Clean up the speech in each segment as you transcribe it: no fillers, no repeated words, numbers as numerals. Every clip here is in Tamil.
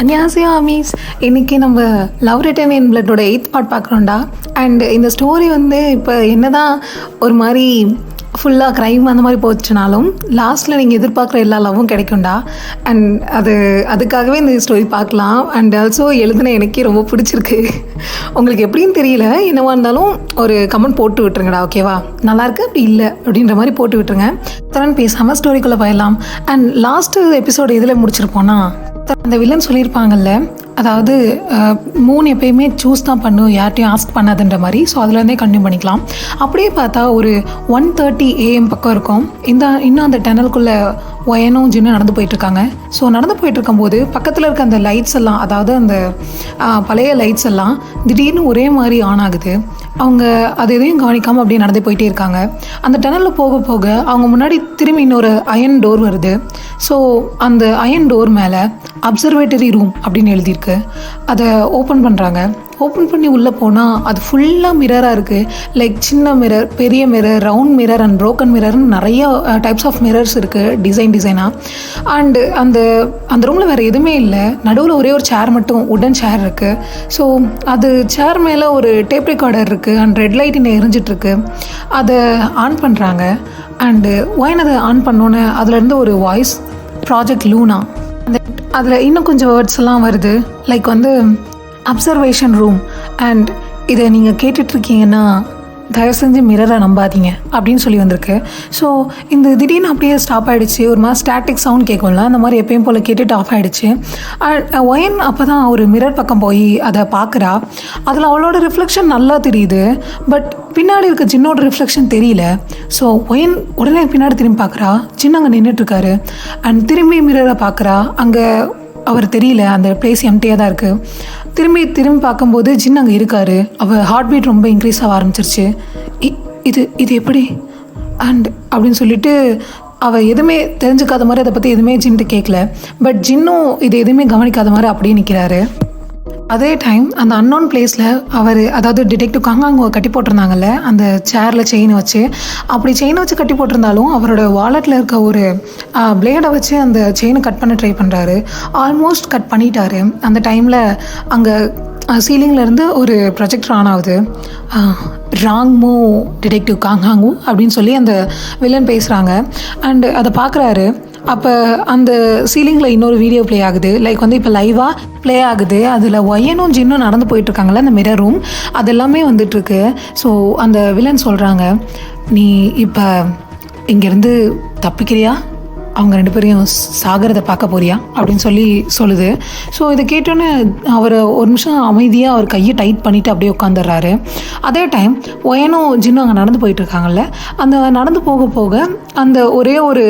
அன்யாசியா அமீஸ். இன்றைக்கி நம்ம லவ் ரிட்டன் இன் பிளட்டோட 8th பார்ட் பார்க்குறோம்டா. அண்ட் இந்த ஸ்டோரி வந்து இப்போ என்னதான் ஒரு மாதிரி ஃபுல்லாக க்ரைம் அந்த மாதிரி போச்சுனாலும் லாஸ்ட்டில் நீங்கள் எதிர்பார்க்குற எல்லா லவ்வும் கிடைக்கும்டா. அண்ட் அதுக்காகவே இந்த ஸ்டோரி பார்க்கலாம். அண்ட் ஆல்சோ எழுதுன எனக்கே ரொம்ப பிடிச்சிருக்கு. உங்களுக்கு எப்படின்னு தெரியல, என்னவா இருந்தாலும் ஒரு கமெண்ட் போட்டு விட்டுருங்கடா, ஓகேவா? நல்லாயிருக்கு அப்படி இல்லை அப்படின்ற மாதிரி போட்டு விட்டுருங்க. தரன் பேசாமல் ஸ்டோரிக்குள்ளே போயிடலாம். அண்ட் லாஸ்ட்டு எபிசோடு எதில் முடிச்சிருப்போன்னா, அந்த வில்லன் சொல்லியிருப்பாங்கல்ல, அதாவது மூணு எப்பயுமே சூஸ் தான் பண்ணும், யார்ட்டையும் ஆஸ்க் பண்ணாதுன்ற மாதிரி. ஸோ அதுலேருந்தே கண்டினியூ பண்ணிக்கலாம். அப்படியே பார்த்தா ஒரு 1:30 AM பக்கம் இருக்கும். இன்னும் அந்த டனலுக்குள்ளே ஒயனும் ஜின்னும் நடந்து போயிட்டுருக்காங்க. ஸோ நடந்து போயிட்டுருக்கும்போது பக்கத்தில் இருக்க அந்த லைட்ஸ் எல்லாம், அதாவது அந்த பழைய லைட்ஸ் எல்லாம் திடீர்னு ஒரே மாதிரி ஆன் ஆகுது. அவங்க அது எதையும் கவனிக்காமல் அப்படியே நடந்து போயிட்டே இருக்காங்க. அந்த டனலில் போக போக அவங்க முன்னாடி திரும்பி இன்னொரு அயன் டோர் வருது. ஸோ அந்த அயன் டோர் மேலே அப்சர்வேட்டரி ரூம் அப்படின்னு எழுதியிருக்கு. அதை ஓப்பன் பண்ணுறாங்க. ஓப்பன் பண்ணி உள்ளே போனால் அது ஃபுல்லாக மிரராக இருக்குது. லைக் சின்ன மிரர், பெரிய mirror, round mirror and broken மிரர்னு நிறைய டைப்ஸ் ஆஃப் மிரர்ஸ் இருக்குது, டிசைனாக. அண்டு அந்த ரூமில் வேறு எதுவுமே இல்லை. நடுவில் ஒரே ஒரு சேர் மட்டும், உடன் சேர் இருக்குது. ஸோ அது சேர் மேலே ஒரு டேப் ரெக்கார்டர் இருக்குது அண்ட் ரெட் லைட் இன்னும் எரிஞ்சிட்ருக்கு. அதை ஆன் பண்ணுறாங்க. அண்டு ஒயின் அதை ஆன் பண்ணோன்னே அதுலேருந்து ஒரு வாய்ஸ், ப்ராஜெக்ட் லூனா. அதில் இன்னும் கொஞ்சம் வேர்ட்ஸ் எல்லாம் வருது. லைக் வந்து அப்சர்வேஷன் ரூம். அண்ட் இதை நீங்கள் கேட்டுட்ருக்கீங்கன்னா தயவு செஞ்சு மிரரை நம்பாதீங்க அப்படின்னு சொல்லி வந்திருக்கு. ஸோ இந்த திடீர்னு அப்படியே ஸ்டாப் ஆகிடுச்சு. ஒரு மாதிரி ஸ்டாட்டிக் சவுண்ட் கேட்கும்ல, அந்த மாதிரி எப்பயும் போல் கேட்டுட்டு ஆஃப் ஆகிடுச்சு. ஒயன் அப்போ தான் ஒரு மிரர் பக்கம் போய் அதை பார்க்குறா. அதில் அவளோட ரிஃப்ளெக்ஷன் நல்லா தெரியுது. பட் பின்னாடி இருக்க ஜின்னோட ரிஃப்ளெக்ஷன் தெரியல. ஸோ ஒயன் உடனே பின்னாடி திரும்பி பார்க்குறா. ஜின் அங்கே நின்றுட்டுருக்காரு. அண்ட் திரும்பி மிரரை பார்க்குறா. அங்கே அவர் தெரியல, அந்த பிளேஸ் எம்டியாக தான் இருக்குது. திரும்பி பார்க்கும்போது ஜின் அங்கே இருக்கார். அவள் ஹார்ட் பீட் ரொம்ப இன்க்ரீஸ் ஆக ஆரம்பிச்சிருச்சு. இது எப்படி அண்ட் அப்படின்னு சொல்லிட்டு அவள் எதுவுமே தெரிஞ்சுக்காத மாதிரி அதை பற்றி எதுவுமே ஜின்ட்டு கேட்கல. பட் ஜின்னும் இது எதுவுமே கவனிக்காத மாதிரி அப்படியே நிற்கிறாரு. அதே டைம் அந்த அன்னோன் பிளேஸில் அவர், அதாவது டிடெக்டிவ் காங்காங்கோ கட்டி போட்டிருந்தாங்கல்ல அந்த சேரில் செயினை வச்சு, அப்படி செயினை வச்சு கட்டி போட்டிருந்தாலும் அவரோட வாலெட்டில் இருக்க ஒரு பிளேடை வச்சு அந்த செயினை கட் பண்ண ட்ரை பண்ணுறாரு. ஆல்மோஸ்ட் கட் பண்ணிட்டாரு. அந்த டைமில் அங்கே சீலிங்லேருந்து ஒரு ப்ரொஜெக்டர் ஆன் ஆகுது. ராங்மோ டிடெக்டிவ் காங்காங்கோ அப்படின்னு சொல்லி அந்த வில்லன் பேசுகிறாங்க. அண்டு அதை பார்க்குறாரு. அப்போ அந்த சீலிங்கில் இன்னொரு வீடியோ ப்ளே ஆகுது. லைக் வந்து இப்போ லைவாக ப்ளே ஆகுது. அதில் ஒயனும் ஜின்னும் நடந்து போயிட்டுருக்காங்களே அந்த மிரர் ரூம், அது எல்லாமே வந்துட்டுருக்கு. ஸோ அந்த வில்லன் சொல்கிறாங்க, நீ இப்போ இங்கேருந்து தப்பிக்கிறியா, அவங்க ரெண்டு பேரையும் சாகிறத பார்க்க போறியா அப்படின்னு சொல்லுது. ஸோ இதை கேட்டோன்னே அவர் ஒரு நிமிஷம் அமைதியாக அவர் கையை டைட் பண்ணிவிட்டு அப்படியே உட்காந்துடுறாரு. அதே டைம் ஒயனும் ஜின்னும் அங்கே நடந்து போயிட்டுருக்காங்கல்ல, அந்த நடந்து போக போக அந்த ஒரே ஒரு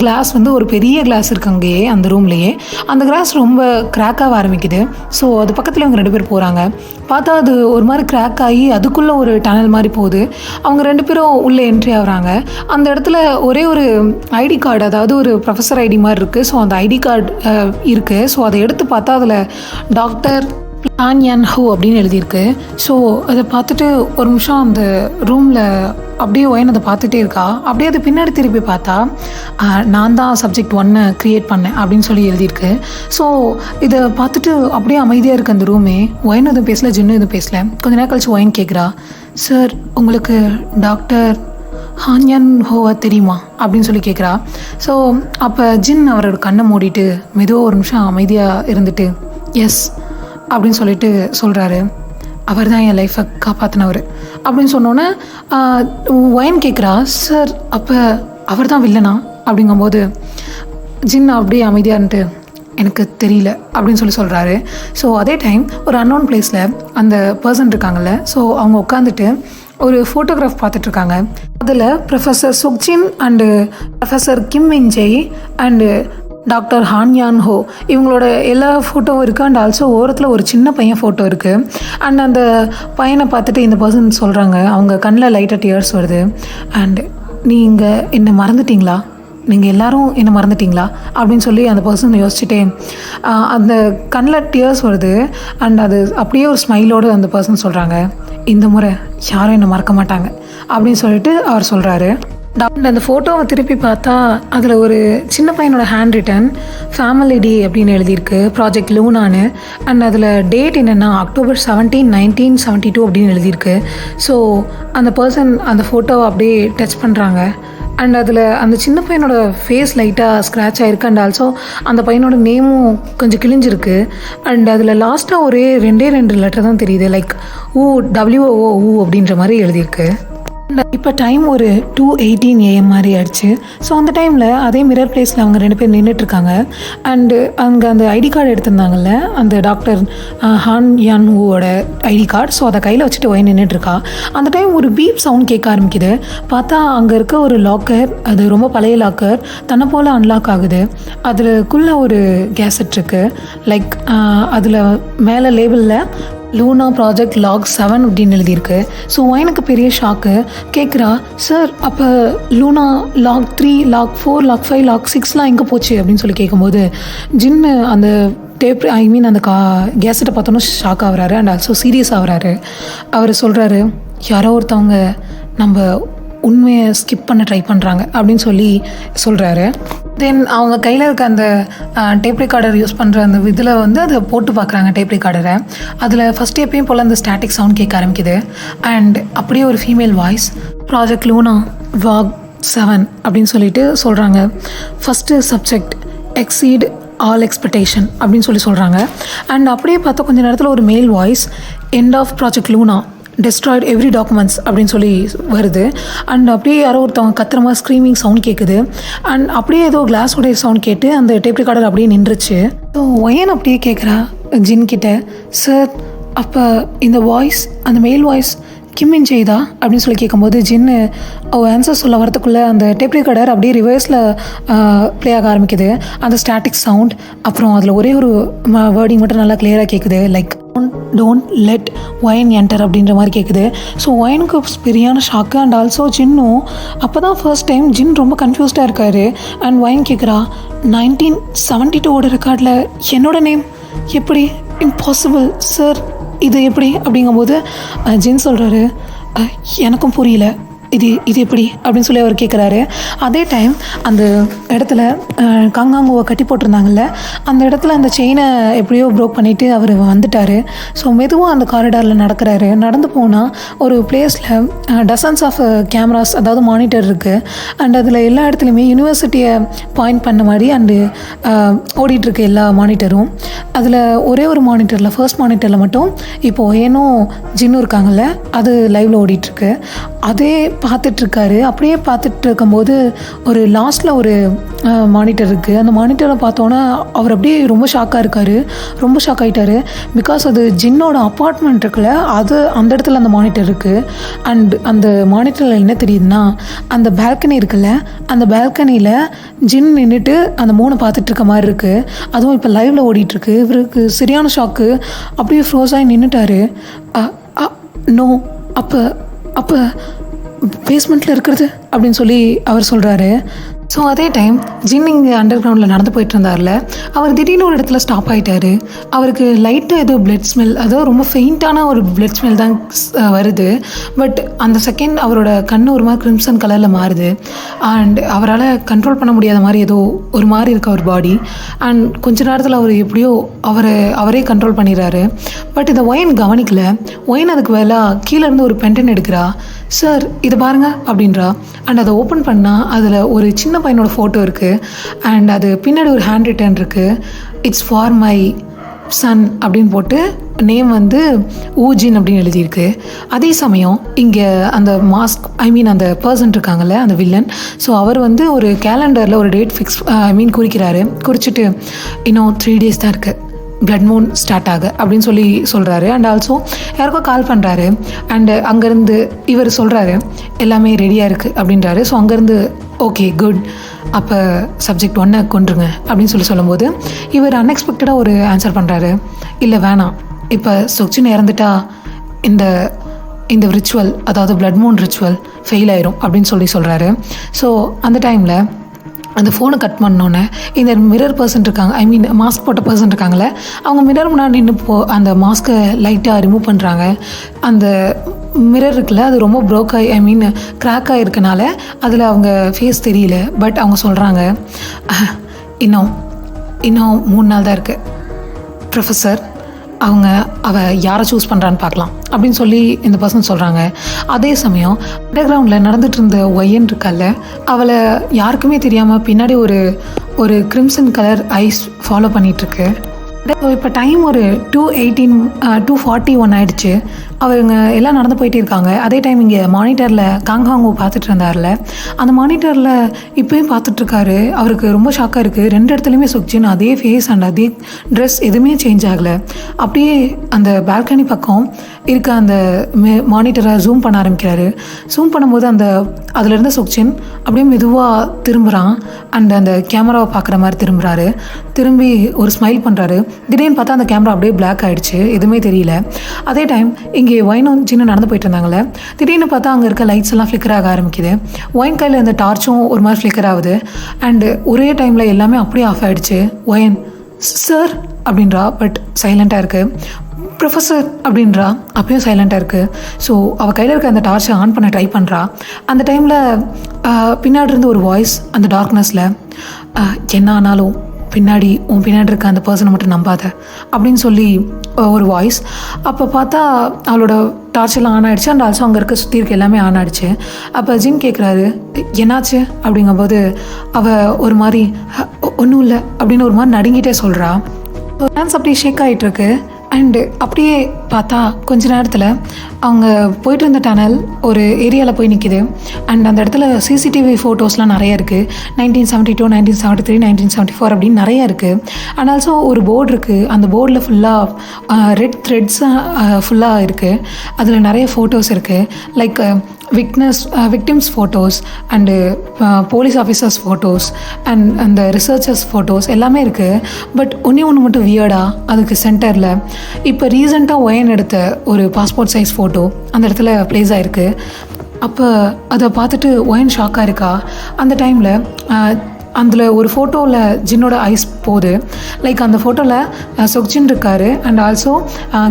கிளாஸ் வந்து, ஒரு பெரிய கிளாஸ் இருக்கு அங்கேயே அந்த ரூம்லேயே. அந்த கிளாஸ் ரொம்ப கிராக்காக ஆரம்பிக்குது. ஸோ அது பக்கத்தில் அவங்க ரெண்டு பேர் போகிறாங்க. பார்த்தா அது ஒரு மாதிரி கிராக் ஆகி அதுக்குள்ளே ஒரு டனல் மாதிரி போகுது. அவங்க ரெண்டு பேரும் உள்ளே என்ட்ரி ஆகுறாங்க. அந்த இடத்துல ஒரே ஒரு ஐடி கார்டு, அதாவது ஒரு ப்ரொஃபஸர் ஐடி மாதிரி இருக்குது. ஸோ அந்த ஐடி கார்டு இருக்குது. ஸோ அதை எடுத்து பார்த்தா அதில் டாக்டர் ஹான் யான் ஹோ அப்படின்னு எழுதியிருக்கு. ஸோ அதை பார்த்துட்டு ஒரு நிமிஷம் அந்த ரூமில் அப்படியே ஒயன் அதை பார்த்துட்டே இருக்கா. அப்படியே அது பின்னாடி திருப்பி பார்த்தா, நான் தான் சப்ஜெக்ட் 1 க்ரியேட் பண்ணேன் அப்படின்னு சொல்லி எழுதியிருக்கு. ஸோ இதை பார்த்துட்டு அப்படியே அமைதியாக இருக்குது அந்த ரூமே. ஒயன் எதுவும் பேசல, ஜின்னு எதுவும் பேசல. கொஞ்ச நேரம் கழிச்சு ஒயன் கேட்குறா, சார் உங்களுக்கு டாக்டர் ஹான் யான் ஹோவா தெரியுமா அப்படின்னு சொல்லி கேட்குறா. ஸோ அப்போ ஜின் அவரோட கண்ணை மூடிட்டு மெதுவாக ஒரு நிமிஷம் அமைதியாக இருந்துட்டு எஸ் அப்படின்னு சொல்லிட்டு சொல்கிறாரு, அவர் தான் என் லைஃப்பை காப்பாற்றினவர் அப்படின்னு சொன்னோன்னே ஒயன் கேட்குறா, சார் அப்போ அவர் தான் வில்லனா அப்படிங்கும்போது ஜின் அப்படியே அமைதியாக இருந்துட்டு எனக்கு தெரியல அப்படின்னு சொல்கிறாரு. ஸோ அதே டைம் ஒரு அன்னோன் பிளேஸில் அந்த பர்சன் இருக்காங்கல்ல, ஸோ அவங்க உட்காந்துட்டு ஒரு ஃபோட்டோகிராஃப் பார்த்துட்ருக்காங்க. அதில் professor Sukjin and professor Kim Minjae and doctor Han Yan Ho இவங்களோட எல்லா ஃபோட்டோவும் இருக்குது. அண்ட் ஆல்சோ ஓரத்தில் ஒரு சின்ன பையன் ஃபோட்டோ இருக்குது. அண்ட் அந்த பையனை பார்த்துட்டு இந்த பர்சன் சொல்கிறாங்க, அவங்க கண்ணில் லைட்டாக டியர்ஸ் வருது. அண்ட் நீங்கள் என்னை மறந்துட்டிங்களா, நீங்கள் எல்லோரும் என்னை மறந்துட்டிங்களா அப்படின்னு சொல்லி அந்த பர்சன் யோசிச்சுட்டே அந்த கண்ணில் டியர்ஸ் வருது. அண்ட் அது அப்படியே ஒரு ஸ்மைலோடு அந்த பர்சன் சொல்கிறாங்க, இந்த முறை யாரும் என்னை மறக்க மாட்டாங்க அப்படின்னு சொல்லிட்டு அவர் சொல்கிறாரு. அந்த ஃபோட்டோவை திருப்பி பார்த்தா அதில் ஒரு சின்ன பையனோட ஹேண்ட் ரிட்டன் ஃபேமிலி டே அப்படின்னு எழுதியிருக்கு, ப்ராஜெக்ட் லூனான்னு. அண்ட் அதில் டேட் என்னென்னா October 17, 1972 அப்படின்னு எழுதியிருக்கு. ஸோ அந்த பர்சன் அந்த ஃபோட்டோவை அப்படியே டச் பண்ணுறாங்க. அண்ட் அதில் அந்த சின்ன பையனோட ஃபேஸ் லைட்டாக ஸ்க்ராட்ச் ஆகிருக்கு. அண்ட் ஆல்சோ அந்த பையனோட நேமும் கொஞ்சம் கிழிஞ்சிருக்கு. அண்ட் அதில் லாஸ்ட்டாக ஒரே 2 லெட்டர் தான் தெரியுது, லைக் WOO அப்படின்ற மாதிரி எழுதியிருக்கு. இப்போ டைம் ஒரு 2:18 AM மாதிரி ஆயிடுச்சு. ஸோ அந்த டைமில் அதே மிரர் பிளேஸில் அவங்க 2 பேர் நின்றுட்டுருக்காங்க. அண்டு அங்கே அந்த ஐடி கார்டு எடுத்திருந்தாங்கல்ல, அந்த டாக்டர் ஹான் யான் ஹூவோட ஐடி கார்டு. ஸோ அதை கையில் வச்சுட்டு ஒய் நின்றுட்டுருக்கா. அந்த டைம் ஒரு பீப் சவுண்ட் கேட்க ஆரம்பிக்குது. பார்த்தா அங்கே இருக்க ஒரு லாக்கர், அது ரொம்ப பழைய லாக்கர், தன்னை போல் அன்லாக் ஆகுது. அதுக்குள்ளே ஒரு கேசட் இருக்குது. லைக் அதில் மேலே லேபிளில் லூனா ப்ராஜெக்ட் லாக் 7 அப்படின்னு எழுதியிருக்கு. ஸோ எனக்கு பெரிய ஷாக்கு. கேட்குறா, சார் அப்போ Luna lock 3, lock 4, lock 5, lock 6லாம் எங்கே போச்சு அப்படின்னு சொல்லி கேட்கும்போது ஜின்னு அந்த அந்த கேசட்டை பார்த்தோன்னா ஷாக் ஆகுறாரு. அண்ட் ஆல்சோ சீரியஸ் ஆகுறாரு. அவர் சொல்கிறாரு, யாரோ ஒருத்தவங்க நம்ம உண்மையை ஸ்கிப் பண்ண ட்ரை பண்ணுறாங்க அப்படின்னு சொல்லி சொல்கிறாரு. தென் அவங்க கையில் இருக்க அந்த டேப் ரெக்கார்டர் யூஸ் பண்ணுற அந்த இதில் வந்து அதை போட்டு பார்க்குறாங்க டேப் ரெக்கார்டரை. அதில் ஃபஸ்ட் எப்பயும் போல் அந்த ஸ்டாட்டிக் சவுண்ட் கேட்க ஆரம்பிக்குது. அண்ட் அப்படியே ஒரு female voice, project Luna walk 7 அப்படின்னு சொல்லிட்டு சொல்கிறாங்க. First subject exceed all expectation அப்படின்னு சொல்கிறாங்க. அண்ட் அப்படியே பார்த்தா கொஞ்சம் நேரத்தில் ஒரு male voice, end of project Luna destroyed every documents அப்படின்னு சொல்லி வருது. அண்ட் அப்படியே யாரோ ஒருத்தவங்க கத்துறமா ஸ்க்ரீமிங் சவுண்ட் கேட்குது. அண்ட் அப்படியே ஏதோ கிளாஸோடைய சவுண்ட் கேட்டு அந்த டேப் ரெக்கார்டர் அப்படியே நின்றுச்சு. ஸோ ஒயன் அப்படியே கேட்குறா ஜின் கிட்ட, சார் அப்போ இந்த வாய்ஸ், அந்த மேல் வாய்ஸ் கிம்மின் செய்தா அப்படின்னு சொல்லி கேட்கும்போது ஜின்னு ஆன்சர் சொல்ல வரத்துக்குள்ளே அந்த டேப் ரெக்கார்டர் அப்படியே ரிவர்ஸில் ப்ளே ஆக ஆரம்பிக்குது. அந்த ஸ்டாட்டிக் சவுண்ட், அப்புறம் அதில் ஒரே ஒரு வேர்டிங் மட்டும் நல்லா கிளியராக கேட்குது, like don't let Oyan enter அப்படின்ற மாதிரி கேட்குது. ஸோ ஒயனுக்கு பெரியான ஷாக்கு. அண்ட் ஆல்சோ ஜின்னும் அப்போ தான் ஃபர்ஸ்ட் டைம் ஜின் ரொம்ப கன்ஃபியூஸ்டாக இருக்கார். அண்ட் ஒயன் கேட்குறா, 1972 ரெக்கார்டில் என்னோட நேம் எப்படி? இம்பாசிபிள் சார், இது எப்படி அப்படிங்கும்போது ஜின் சொல்கிறாரு, எனக்கும் புரியல, இது எப்படி அப்படின்னு சொல்லி அவர் கேட்குறாரு. அதே டைம் அந்த இடத்துல காங்காங்குவை கட்டி போட்டிருந்தாங்கல்ல, அந்த இடத்துல அந்த செயினை எப்படியோ ப்ரோக் பண்ணிவிட்டு அவர் வந்துட்டார். ஸோ மெதுவாக அந்த காரிடாரில் நடக்கிறாரு. நடந்து போனால் ஒரு பிளேஸில் டசன்ஸ் ஆஃப் கேமராஸ், அதாவது மானிட்டர் இருக்குது. அண்ட் அதில் எல்லா இடத்துலையுமே யூனிவர்சிட்டியை பாயிண்ட் பண்ண மாதிரி அண்டு ஓடிட்டுருக்கு எல்லா மானிட்டரும். அதில் ஒரே ஒரு மானிட்டரில், ஃபர்ஸ்ட் மானிட்டரில் மட்டும் இப்போது ஏனோ ஜின்னு இருக்காங்கல்ல, அது லைவில் ஓடிட்டுருக்கு. அதே பார்த்துட்ருக்காரு. அப்படியே பார்த்துட்டு இருக்கும்போது ஒரு லாஸ்ட்டில் ஒரு மானிட்டர் இருக்குது. அந்த மானிட்டரை பார்த்தோன்னே அவர் அப்படியே ரொம்ப ஷாக்காக இருக்கார், ரொம்ப ஷாக் ஆகிட்டார். பிகாஸ் அது ஜின்னோட அப்பார்ட்மெண்ட் இருக்குல்ல, அது அந்த இடத்துல அந்த மானிட்டர் இருக்குது. அண்ட் அந்த மானிட்டரில் என்ன தெரியுதுன்னா, அந்த பால்கனி இருக்குல்ல, அந்த பால்கனியில் ஜின் நின்றுட்டு அந்த மூணை பார்த்துட்டு இருக்க மாதிரி இருக்குது. அதுவும் இப்போ லைவில் ஓடிட்டுருக்கு. இவருக்கு சரியான ஷாக்கு. அப்படியே ஃப்ரோஸாகி நின்றுட்டாரு. நோ, அப்போ பேஸ்மெண்ட்டில் இருக்கிறது அப்படின்னு சொல்லி அவர் சொல்கிறாரு. ஸோ அதே டைம் ஜின் இங்கே அண்டர் கிரவுண்டில் நடந்து போயிட்டு இருந்தார்ல, அவர் திடீர்னு ஒரு இடத்துல ஸ்டாப் ஆகிட்டார். அவருக்கு லைட்டாக ஏதோ பிளட் ஸ்மெல், அதாவது ரொம்ப ஃபெயிண்டான ஒரு பிளட் ஸ்மெல் தான் வருது. பட் அந்த செகண்ட் அவரோட கண் ஒரு மாதிரி கிரிம்சன் கலரில் மாறுது. அண்ட் அவரால் கண்ட்ரோல் பண்ண முடியாத மாதிரி ஏதோ ஒரு மாதிரி இருக்குது அவர் பாடி. அண்ட் கொஞ்ச நேரத்தில் அவர் எப்படியோ அவரே கண்ட்ரோல் பண்ணிடுறாரு. பட் இதை ஒயன் கவனிக்கல. ஒயன் அதுக்கு வேலை கீழேருந்து ஒரு பென்டன் எடுக்கிறா. சார் இதை பாருங்கள் அப்படின்றா. அண்ட் அதை ஓப்பன் பண்ணால் அதில் ஒரு சின்ன பையனோட ஃபோட்டோ இருக்குது. அண்ட் அது பின்னாடி ஒரு ஹேண்ட் ரிட்டன் இருக்குது, இட்ஸ் ஃபார் மை சன் அப்படின்னு போட்டு நேம் வந்து ஊஜின் அப்படின்னு எழுதியிருக்கு. அதே சமயம் இங்கே அந்த அந்த பர்சன் இருக்காங்கல்ல, அந்த வில்லன். ஸோ அவர் வந்து ஒரு கேலண்டரில் ஒரு டேட் ஃபிக்ஸ் குறிக்கிறாரு. குறிச்சிட்டு இன்னும் 3 days தான் இருக்குது பிளட் மூன் ஸ்டார்ட் ஆக அப்படின்னு சொல்லி சொல்கிறாரு. அண்ட் ஆல்சோ யாருக்கோ கால் பண்ணுறாரு. அண்டு அங்கேருந்து இவர் சொல்கிறாரு எல்லாமே ரெடியாக இருக்குது அப்படின்றாரு. ஸோ அங்கேருந்து ஓகே குட், அப்போ சப்ஜெக்ட் 1 கொண்டுருங்க அப்படின்னு சொல்லும்போது இவர் அன்எக்ஸ்பெக்டடாக ஒரு ஆன்சர் பண்ணுறாரு. இல்லை வேணாம், இப்போ சொச்சின்னு இறந்துட்டா இந்த ரிச்சுவல், அதாவது பிளட் மூன் ரிச்சுவல் ஃபெயில் ஆயிரும் அப்படின்னு சொல்கிறாரு. ஸோ அந்த டைமில் அந்த ஃபோனை கட் பண்ணோன்னே இந்த மிரர் பர்சன் இருக்காங்க, மாஸ்க் போட்ட பர்சன் இருக்காங்களே, அவங்க மிரர் முன்னாடி நின்று அந்த மாஸ்க்கை லைட்டாக ரிமூவ் பண்ணுறாங்க. அந்த மிரர் இருக்குல்ல, அது ரொம்ப ப்ரோக் ஆகி கிராக் ஆகிருக்கனால அதில் அவங்க ஃபேஸ் தெரியல. பட் அவங்க சொல்கிறாங்க, இன்னும் 3 நாள் தான் இருக்குது ப்ரொஃபஸர், அவள் யாரை சூஸ் பண்ணுறான்னு பார்க்கலாம் அப்படின்னு சொல்லி இந்த பர்சன் சொல்கிறாங்க. அதே சமயம் அண்டர்கிரவுண்டில் நடந்துகிட்டு இருந்த ஒய்யன் இருக்கால, அவளை யாருக்குமே தெரியாமல் பின்னாடி ஒரு கிரிம்சன் கலர் ஐஸ் ஃபாலோ பண்ணிகிட்ருக்கு. இப்போ டைம் ஒரு 2:41 ஆகிடுச்சு. அவங்க எல்லாம் நடந்து போயிட்டே இருக்காங்க. அதே டைம் இங்கே மானிட்டரில் காங்காங்கோ பார்த்துட்டு இருந்தார்ல, அந்த மானிட்டரில் இப்போயும் பார்த்துட்ருக்காரு. அவருக்கு ரொம்ப ஷாக்காக இருக்குது. 2 இடத்துலையுமே சொக்ஜின் அதே ஃபேஸ் அண்ட் அதே ட்ரெஸ் எதுவுமே சேஞ்ச் ஆகலை. அப்படியே அந்த பால்கனி பக்கம் இருக்க அந்த மானிட்டரை ஜூம் பண்ண ஆரம்பிக்கிறாரு. ஜூம் பண்ணும்போது அதில் இருந்த சொக்ஜின் அப்படியே மெதுவாக திரும்புகிறான். அண்ட் அந்த கேமராவை பார்க்குற மாதிரி திரும்பி ஒரு ஸ்மைல் பண்ணுறாரு. திடீர்னு பார்த்தா அந்த கேமரா அப்படியே பிளாக் ஆகிடுச்சு, எதுவுமே தெரியல. அதே டைம் இங்கே ஒயினும் சின்ன நடந்து போயிட்டு இருந்தாங்களே, திடீர்னு பார்த்தா அங்கே இருக்க லைட்ஸ் எல்லாம் ஃப்ளிக்கர் ஆக ஆரம்பிக்குது. ஒயின் கையில் இருந்த டார்ச்சும் ஒரு மாதிரி ஃப்ளிக்கர் ஆகுது. அண்டு ஒரே டைமில் எல்லாமே அப்படியே ஆஃப் ஆகிடுச்சு. ஒயின் சார் அப்படின்றா, பட் சைலண்ட்டாக இருக்குது. ப்ரொஃபஸர் அப்படின்றா, அப்பயும் சைலண்ட்டாக இருக்குது. ஸோ அவள் கையில் இருக்க அந்த டார்ச்சை ஆன் பண்ண ட்ரை பண்ணுறா. அந்த டைமில் பின்னாடி இருந்து ஒரு வாய்ஸ் அந்த டார்க்னஸில், என்ன ஆனாலும் உன் பின்னாடி இருக்க அந்த பர்சனை மட்டும் நம்பாத அப்படின்னு சொல்லி ஒரு வாய்ஸ். அப்போ பார்த்தா அவளோட டார்ச்செல்லாம் ஆன் ஆகிடுச்சு. அண்ட் ஆல்சோ அங்கே இருக்க சுற்றி இருக்க எல்லாமே ஆன் ஆகிடுச்சு. அப்போ ஜின் கேட்குறாரு, என்னாச்சு அப்படிங்கும்போது அவள் ஒரு மாதிரி ஒன்றும் இல்லை அப்படின்னு ஒரு மாதிரி நடுங்கிட்டே சொல்கிறா. டான்ஸ் அப்படியே ஷேக் ஆகிட்டுருக்கு. அண்டு அப்படியே பார்த்தா கொஞ்ச நேரத்தில் அவங்க போயிட்டு இருந்த டனல் ஒரு ஏரியாவில் போய் நிற்கிது. அண்ட் அந்த இடத்துல சிசிடிவி ஃபோட்டோஸ்லாம் நிறைய இருக்குது. 1972, 1973, 1974 அப்படின்னு நிறையா இருக்குது. அண்ட் ஆல்சோ ஒரு போர்டு இருக்குது. அந்த போர்டில் ஃபுல்லாக ரெட் த்ரெட்ஸாக ஃபுல்லாக இருக்குது. அதில் நிறைய ஃபோட்டோஸ் இருக்குது. Like victims photos and police officers photos and அந்த ரிசர்ச்சர்ஸ் ஃபோட்டோஸ் எல்லாமே இருக்குது. பட் ஒன்று மட்டும் வியர்டாக அதுக்கு சென்டரில் இப்போ ரீசெண்டாக ஒயன் எடுத்த ஒரு பாஸ்போர்ட் சைஸ் ஃபோட்டோ அந்த இடத்துல ப்ளேஸ் ஆகிருக்கு. அப்போ அதை பார்த்துட்டு ஒயன் ஷாக்காக இருக்கா. அந்த டைமில் அதில் ஒரு ஃபோட்டோவில் ஜின்னோட ஐஸ் போகுது. லைக் அந்த ஃபோட்டோவில் சொக்ஜின் இருக்கார் அண்ட் ஆல்சோ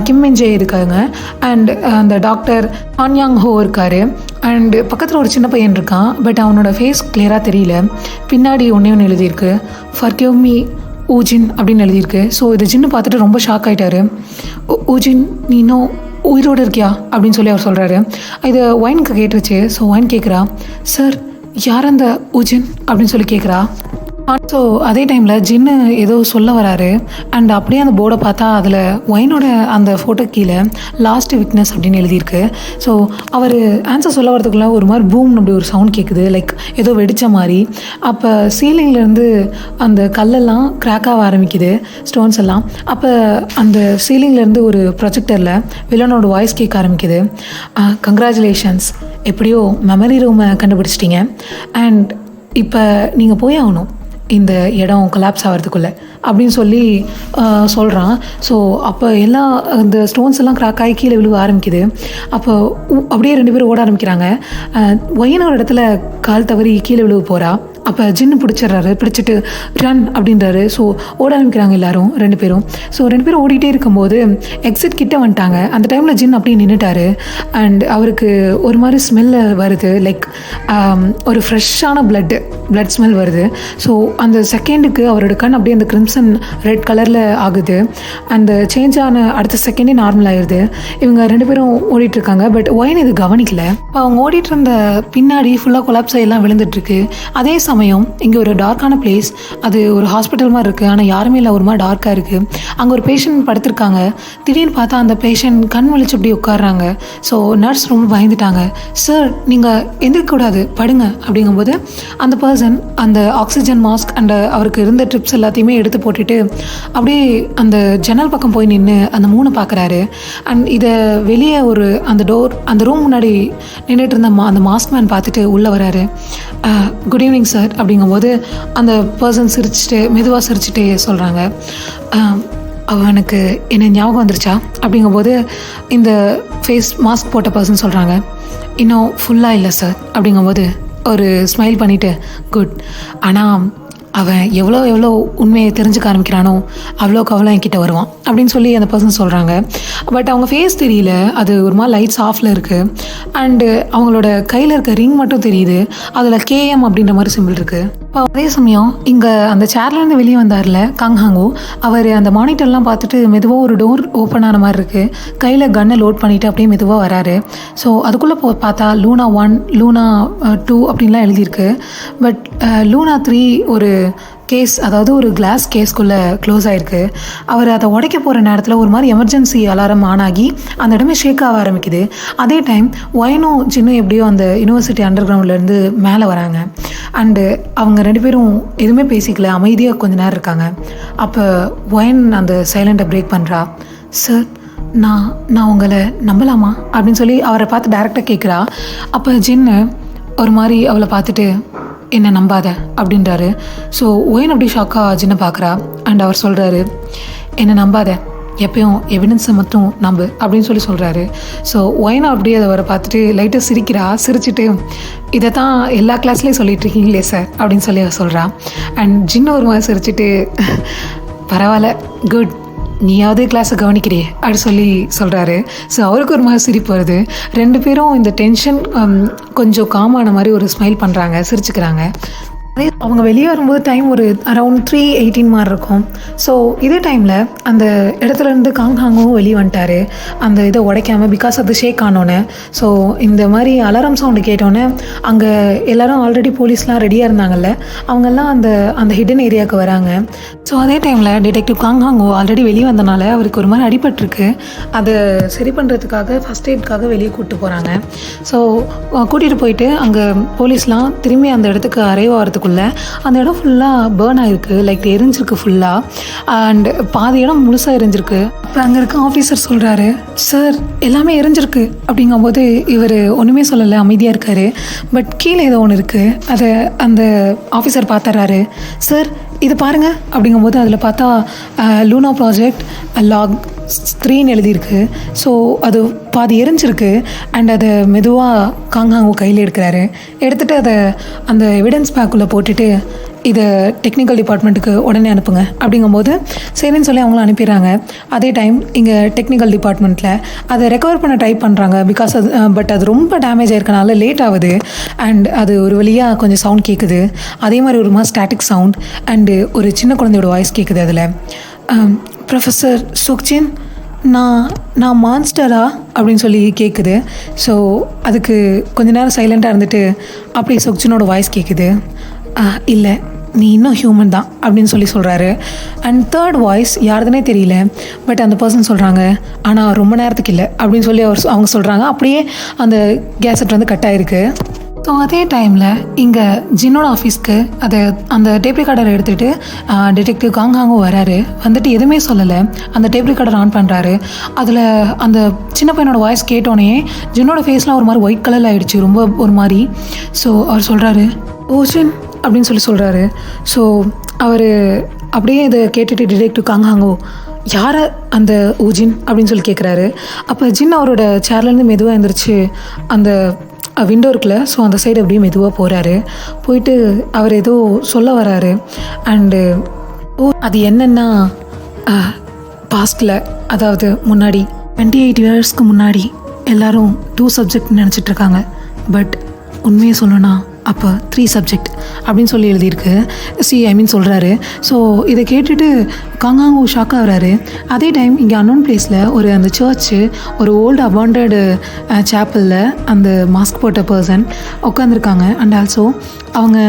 கிம் மின்ஜே இருக்காங்க. அண்ட் அந்த டாக்டர் ஹான்யாங் ஹோ இருக்கார். அண்டு பக்கத்தில் ஒரு சின்ன பையன் இருக்கான். பட் அவனோட ஃபேஸ் கிளியராக தெரியல. பின்னாடி ஒன்று எழுதியிருக்கு, ஃபர்கிவ் மீ ஊஜின் அப்படின்னு எழுதியிருக்கு. ஸோ இதை ஜின்னு பார்த்துட்டு ரொம்ப ஷாக் ஆகிட்டாரு. ஊஜின் நீ இன்னும் உயிரோடு இருக்கியா அப்படின்னு சொல்லி அவர் சொல்கிறாரு. இது ஒயினுக்கு கேட்டுருச்சு. ஸோ ஒயின் கேட்குறா, சார் யார் அந்த ஊஜின் அப்படின்னு சொல்லி கேட்குறா. ஸோ அதே டைமில் ஜின்னு ஏதோ சொல்ல வராரு. அண்ட் அப்படியே அந்த போர்டை பார்த்தா அதில் ஒயினோட அந்த ஃபோட்டோ கீழே லாஸ்ட் விட்னஸ் அப்படின்னு எழுதியிருக்கு. ஸோ அவர் ஆன்சர் சொல்ல வரதுக்குள்ளே ஒரு மாதிரி பூம் அப்படி ஒரு சவுண்ட் கேட்குது, லைக் ஏதோ வெடித்த மாதிரி. அப்போ சீலிங்லேருந்து அந்த கல்லெல்லாம் கிராக் ஆக ஆரம்பிக்குது, ஸ்டோன்ஸ் எல்லாம். அப்போ அந்த சீலிங்லேருந்து ஒரு ப்ரொஜெக்டரில் வில்லனோட வாய்ஸ் கேட்க ஆரம்பிக்குது. கங்க்ராச்சுலேஷன்ஸ், எப்படியோ மெமரி ரூமை கண்டுபிடிச்சிட்டிங்க. அண்ட் இப்போ நீங்கள் போய் ஆகணும் இந்த இடம் கொலாப்ஸ் ஆகிறதுக்குள்ளே அப்படின்னு சொல்லி சொல்கிறான். ஸோ அப்போ எல்லாம் இந்த ஸ்டோன்ஸ் எல்லாம் கிராக் ஆகி கீழே விழுவ ஆரம்பிக்குது. அப்போ அப்படியே 2 பேரும் ஓட ஆரம்பிக்கிறாங்க. ஒயினோட இடத்துல கால் தவறி கீழே விழுவ போகிறா. அப்போ ஜின்னு பிடிச்சிட்டு ரன் அப்படின்றாரு. ஸோ ஓட ஆரம்பிக்கிறாங்க எல்லாரும் 2 பேரும். ஸோ 2 பேரும் ஓடிட்டே இருக்கும்போது எக்ஸிட் கிட்ட வந்துட்டாங்க. அந்த டைமில் ஜின் அப்படியே நின்றுட்டாரு. அண்ட் அவருக்கு ஒரு மாதிரி ஸ்மெல்லு வருது, லைக் ஒரு ஃப்ரெஷ்ஷான பிளட் ஸ்மெல் வருது. ஸோ அந்த செகண்டுக்கு அவரோட கண் அப்படியே அந்த கிரிம்சன் ரெட் கலரில் ஆகுது. அந்த சேஞ்ச் ஆன அடுத்த செகண்டே நார்மல் ஆயிடுது. இவங்க 2 பேரும் ஓடிட்டுருக்காங்க. பட் ஒயின் இது கவனிக்கல. அவங்க ஓடிட்டு இருந்த பின்னாடி ஃபுல்லாக கொலாப்ஸ் எல்லாம் விழுந்துட்டுருக்கு. அதே சமயம் இங்கே ஒரு டார்க்கான பிளேஸ், அது ஒரு ஹாஸ்பிட்டல் மாதிரி இருக்குது. ஆனால் யாருமே இல்லை, ஒரு மாதிரி டார்க்காக இருக்குது. அங்கே ஒரு பேஷண்ட் படுத்திருக்காங்க. திடீர்னு பார்த்தா அந்த பேஷண்ட் கண் விழிச்சு அப்படி உட்காடுறாங்க. ஸோ நர்ஸ் ரொம்ப பயந்துட்டாங்க. சார் நீங்கள் எந்திரிக்கக்கூடாது, படுங்க அப்படிங்கும்போது அந்த பர்சன் அந்த ஆக்சிஜன் மாஸ்க் அண்ட் அவருக்கு இருந்த ட்ரிப்ஸ் எல்லாத்தையுமே எடுத்து போட்டுட்டு அப்படியே அந்த ஜன்னல் பக்கம் போய் நின்று அந்த மூணை பார்க்குறாரு. அண்ட் இதை வெளியே அந்த ரூம் முன்னாடி நின்றுட்டு இருந்த அந்த மாஸ்க் மேன் பார்த்துட்டு உள்ளே வராரு. குட் ஈவினிங் சார் அப்படிங்கும்போது அந்த பர்சன் மெதுவாக சிரிச்சுட்டே சொல்கிறாங்க, அவனுக்கு என்ன ஞாபகம் வந்துருச்சா அப்படிங்கும்போது இந்த ஃபேஸ் மாஸ்க் போட்ட பர்சன் சொல்கிறாங்க, இன்னும் ஃபுல்லாக இல்லை சார் அப்படிங்கும்போது ஒரு ஸ்மைல் பண்ணிவிட்டு குட், ஆனால் அவன் எவ்வளோ உண்மையை தெரிஞ்சுக்க ஆரம்பிக்கிறானோ அவ்வளோக்கு அவ்வளோ என்கிட்ட வருவான் அப்படின்னு சொல்லி அந்த பர்சன் சொல்கிறாங்க. பட் அவங்க ஃபேஸ் தெரியல, அது ஒரு மாதிரி லைட்ஸ் ஆஃபில் இருக்குது. அண்டு அவங்களோட கையில் இருக்க ரிங் மட்டும் தெரியுது, அதில் கேஎம் அப்படின்ற மாதிரி சிம்பிள் இருக்குது. இப்போ அதே சமயம் இங்கே அந்த சேர்லேருந்து வெளியே வந்தார்ல காங்ஹாங்கோ, அவர் அந்த மானிட்டர்லாம் பார்த்துட்டு மெதுவாக ஒரு டோர் ஓப்பன் ஆன மாதிரி இருக்குது. கையில் கன்னை லோட் பண்ணிவிட்டு அப்படியே மெதுவாக வராரு. ஸோ அதுக்குள்ளே பார்த்தா லூனா 1, லூனா 2 அப்படின்லாம் எழுதியிருக்கு. பட் லூனா 3 ஒரு கேஸ், அதாவது ஒரு கிளாஸ் கேஸ்க்குள்ளே க்ளோஸ் ஆகிருக்கு. அவர் அதை உடைக்க போகிற நேரத்தில் ஒரு மாதிரி எமர்ஜென்சி அலாரம் ஆன் ஆகி அந்த இடமே ஷேக் ஆக ஆரம்பிக்குது. அதே டைம் ஒயனும் சின்னும் எப்படியோ அந்த யூனிவர்சிட்டி அண்டர் கிரவுண்ட்லேருந்து மேலே வராங்க. அண்டு அவங்க 2 பேரும் எதுவுமே பேசிக்கல, அமைதியாக கொஞ்ச நேரம் இருக்காங்க. அப்போ ஒயன் அந்த சைலண்ட்டை பிரேக் பண்ணுறா. சார், நான் உங்களை நம்பலாமா அப்படின்னு சொல்லி அவரை பார்த்து டைரெக்டாக கேட்குறா. அப்போ ஜின்னு ஒரு மாதிரி அவளை பார்த்துட்டு என்ன நம்பாத அப்படின்றாரு. ஸோ ஒயன் அப்படி ஷாக்காக ஜின்னை பார்க்குறா. அண்ட் அவர் சொல்கிறாரு, என்னை நம்பாத, எப்பயும் எவிடன்ஸை மட்டும் நம்பு அப்படின்னு சொல்லி சொல்கிறாரு. ஸோ ஒயனை அப்படியே அதை அவரை பார்த்துட்டு லைட்டாக சிரிக்கிறா. சிரிச்சுட்டு இதை தான் எல்லா கிளாஸ்லேயும் சொல்லிட்டு இருக்கீங்களே சார் அப்படின்னு சொல்லி அவர் சொல்கிறா. அண்ட் ஜின்னு ஒரு மாதிரி சிரிச்சுட்டு பரவாயில்ல, குட், நீயாவது கிளாஸை கவனிக்கிறே அப்படி சொல்லி சொல்கிறாரு. ஸோ அவருக்கு ஒரு மாதிரி சிரிப்பு வருது. 2 பேரும் இந்த டென்ஷன் கொஞ்சம் காமான மாதிரி ஒரு ஸ்மைல் பண்ணுறாங்க, சிரிச்சுக்கிறாங்க. அதே அவங்க வெளியே வரும்போது டைம் ஒரு அரவுண்ட் 3:18 மாதிரி இருக்கும். ஸோ இதே டைமில் அந்த இடத்துலேருந்து காங்ஹாங்கும் வெளியே வந்துட்டார், அந்த இதை உடைக்காமல், பிகாஸ் அது ஷேக் ஆனோன்னே. ஸோ இந்த மாதிரி அலாரம் சவுண்டு கேட்டோன்னே அங்கே எல்லோரும் ஆல்ரெடி போலீஸ்லாம் ரெடியாக இருந்தாங்கல்ல, அவங்கெல்லாம் அந்த ஹிடன் ஏரியாவுக்கு வராங்க. ஸோ அதே டைமில் டிடெக்டிவ் காங்ஹாங்கோ ஆல்ரெடி வெளியே வந்தனால அவருக்கு ஒரு மாதிரி அடிபட்டிருக்கு. அதை சரி பண்ணுறதுக்காக ஃபஸ்ட் எய்ட்காக வெளியே கூப்பிட்டு போகிறாங்க. ஸோ கூட்டிகிட்டு போயிட்டு அங்கே போலீஸ்லாம் திரும்பி அந்த இடத்துக்கு அரைவ் ஆகிறதுக்குள்ள அந்த இடம் ஃபுல்லாக பேர்ன் ஆகிருக்கு, லைக் எரிஞ்சிருக்கு ஃபுல்லாக. அண்ட் பாதி இடம் முழுசாக எரிஞ்சிருக்கு. இப்போ அங்கே இருக்க ஆஃபீஸர் சொல்கிறாரு, சார் எல்லாமே எரிஞ்சிருக்கு அப்படிங்கும்போது இவர் ஒன்றுமே சொல்லலை, அமைதியாக இருக்கார். பட் கீழே ஏதோ ஒன்று இருக்குது, அதை அந்த ஆஃபீஸர் பார்த்துறாரு. சார் இது பாருங்கள் அப்படிங்கும்போது அதில் பார்த்தா லூனா ப்ராஜெக்ட் லாக் 3 எழுதியிருக்கு. ஸோ அது பாதி எரிஞ்சிருக்கு. அண்ட் அதை மெதுவாக காங்ஹாங்கோ கையில் எடுக்கிறாரு. எடுத்துகிட்டு அதை அந்த எவிடன்ஸ் பேக்குள்ளே போட்டுட்டு இதை டெக்னிக்கல் டிபார்ட்மெண்ட்டுக்கு உடனே அனுப்புங்க அப்படிங்கும்போது சரின்னு சொல்லி அவங்களும் அனுப்பிடுறாங்க. அதே டைம் இங்கே டெக்னிக்கல் டிபார்ட்மெண்ட்டில் அதை ரெக்கவர் பண்ண ட்ரை பண்ணுறாங்க. பிகாஸ் அது ரொம்ப டேமேஜ் ஆயிருக்கனால லேட் ஆகுது. அண்ட் அது ஒரு வழியாக கொஞ்சம் சவுண்ட் கேட்குது. அதே மாதிரி ஒரு மாதிரி ஸ்டாட்டிக் சவுண்ட் அண்டு ஒரு சின்ன குழந்தையோட வாய்ஸ் கேட்குது. அதில் ப்ரொஃபஸர் சுக்ஜின், நான் மான்ஸ்டரா அப்படின்னு சொல்லி கேட்குது. ஸோ அதுக்கு கொஞ்ச நேரம் சைலண்ட்டாக இருந்துட்டு அப்படியே சுக்ஜினோட வாய்ஸ் கேட்குது, இல்லை நீ இன்னும் ஹியூமன் தான் அப்படின்னு சொல்லி சொல்கிறாரு. அண்ட் தேர்ட் வாய்ஸ் யாருதுனே தெரியல. பட் அந்த பர்சன் சொல்கிறாங்க, ஆனால் ரொம்ப நேரத்துக்கு இல்லை அப்படின்னு சொல்லி அவங்க சொல்கிறாங்க. அப்படியே அந்த கேசட் வந்து கட் ஆகிருக்கு. ஸோ அதே டைமில் இங்கே ஜின்னோட ஆஃபீஸ்க்கு அந்த டேப் ரெக்கார்டரை எடுத்துகிட்டு டிடெக்டிவ் காங்ஹாங்கும் வராரு. வந்துட்டு எதுவுமே சொல்லலை, அந்த டேப் ரெக்கார்டர் ஆன் பண்ணுறாரு. அதில் அந்த சின்ன பையனோட வாய்ஸ் கேட்டோன்னே ஜின்னோட ஃபேஸ்லாம் ஒரு மாதிரி ஒயிட் கலரில் ஆகிடுச்சு, ரொம்ப ஒரு மாதிரி. ஸோ அவர் சொல்கிறாரு, ஓஜின் அப்படின்னு சொல்லி சொல்கிறாரு. ஸோ அவர் அப்படியே இதை கேட்டுட்டு டிடெக்டிவ் காங்ஹாங்கோ, யாரை அந்த ஊஜின் அப்படின்னு சொல்லி கேட்குறாரு. அப்போ ஜின் அவரோட சேர்லேருந்து மெதுவாக எழுந்திரிச்சு அந்த விண்டோ இருக்குல்ல, ஸோ அந்த சைடு அப்படியே மெதுவாக போகிறாரு. போயிட்டு அவர் ஏதோ சொல்ல வராரு. அண்டு அது என்னென்னா பாஸ்டில், அதாவது முன்னாடி 28 இயர்ஸ்க்கு முன்னாடி எல்லோரும் 2 சப்ஜெக்ட் நினச்சிட்ருக்காங்க. பட் உண்மையை சொல்லணும்னா அப்போ 3 சப்ஜெக்ட் அப்படின்னு சொல்லி எழுதியிருக்கு. சொல்கிறாரு. ஸோ இதை கேட்டுட்டு காங்ஹாங்கோ ஷாக் ஆகிறாரு. அதே டைம் இங்கே அன்னோன் பிளேஸில் அந்த சர்ச்சு, ஒரு ஓல்டு அபாண்டட் சேப்பலில் அந்த மாஸ்க் போட்ட பர்சன் உட்காந்துருக்காங்க. அண்ட் ஆல்சோ அவங்க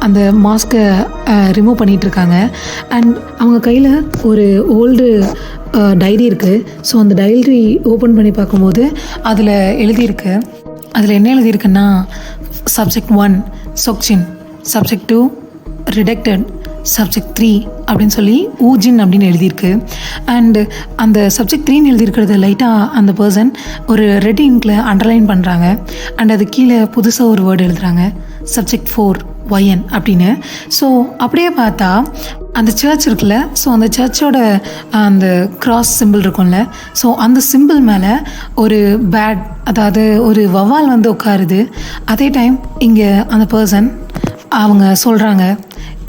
அந்த மாஸ்க்கை ரிமூவ் பண்ணிகிட்ருக்காங்க. அண்ட் அவங்க கையில் ஒரு ஓல்டு டைரி இருக்குது. ஸோ அந்த டைரி ஓப்பன் பண்ணி பார்க்கும்போது அதில் எழுதியிருக்கு. அதில் என்ன எழுதியிருக்குன்னா, சப்ஜெக்ட் 1 சொக்ஜின், சப்ஜெக்ட் 2 ரிடெக்டட், சப்ஜெக்ட் 3 அப்படின்னு சொல்லி ஊஜின் அப்படின்னு எழுதியிருக்கு. அண்டு அந்த சப்ஜெக்ட் 3 எழுதியிருக்கிறது லைட்டாக அந்த பர்சன் ஒரு ரெட் இங்கில் அண்டர்லைன் பண்ணுறாங்க. அண்ட் அது கீழே புதுசாக ஒரு வேர்டு எழுதுகிறாங்க, சப்ஜெக்ட் 4 ஒயன் அப்படின்னு. ஸோ அப்படியே பார்த்தா அந்த சர்ச் இருக்குல்ல, ஸோ அந்த சர்ச்சோட அந்த கிராஸ் சிம்பிள் இருக்கும்ல, ஸோ அந்த சிம்பிள் மேலே ஒரு பேட், அதாவது ஒரு வவ்வால் வந்து உட்காருது. அதே டைம் இங்கே அந்த பர்சன் அவங்க சொல்கிறாங்க,